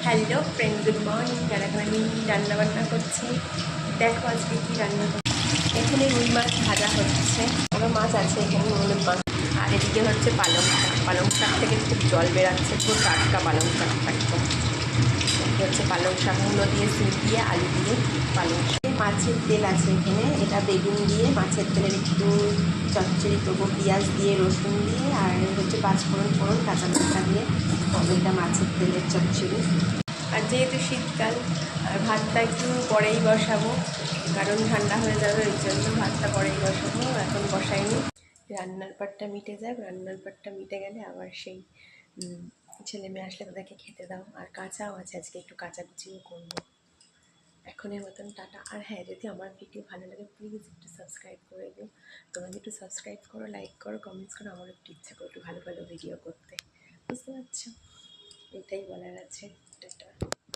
Hello friend, good morning. আর এখন আমি রান্নাবান্না করছি। দেখো আজকে কী রান্না করছি। এখানে রুই মাছ ভাজা হচ্ছে, আরও মাছ আছে এখানে, রুই মাছ। আর এদিকে হচ্ছে পালং শাক। পালং শাক থেকে খুব জল বেরাচ্ছে, পুরো টাটকা পালং শাক একদম। এটি হচ্ছে পালং শাক, মূলো দিয়ে, সিম দিয়ে, আলু দিয়ে পালং শাক। মাছের তেল আছে এখানে, এটা বেগুন দিয়ে মাছের তেলের একটু চচ্চড়ি করবো, পেঁয়াজ দিয়ে, রসুন দিয়ে, আর হচ্ছে পাঁচফোড়ন ফোড়ন কাঁচা লঙ্কা দিয়ে হবে এটা মাছের তেলের চচ্চড়ি। আর যেহেতু শীতকাল, আর ভাতটা একটু পরেই বসাবো, কারণ ঠান্ডা হয়ে যাবে, ওই জন্য ভাতটা পরেই বসাবো, এখন বসাইনি। রান্নার পাটটা মিটে যাক, রান্নার পাটটা মিটে গেলে আবার সেই ছেলে মেয়ে আসলে তাদেরকে খেতে দাও। আর কাঁচাও আছে, আজকে একটু কাচাকুচিও করবো। এখনের মতন টাটা। আর হ্যাঁ, যদি আমার ভিডিও ভালো লাগে প্লিজ একটু সাবস্ক্রাইব করে দিও। তোমরা যদি একটু সাবস্ক্রাইব করো, লাইক করো, কমেন্টস করো, আমার একটু ইচ্ছা করো একটু ভালো ভালো ভিডিও করতে, বুঝতে পারছো? এটাই বলার আছে।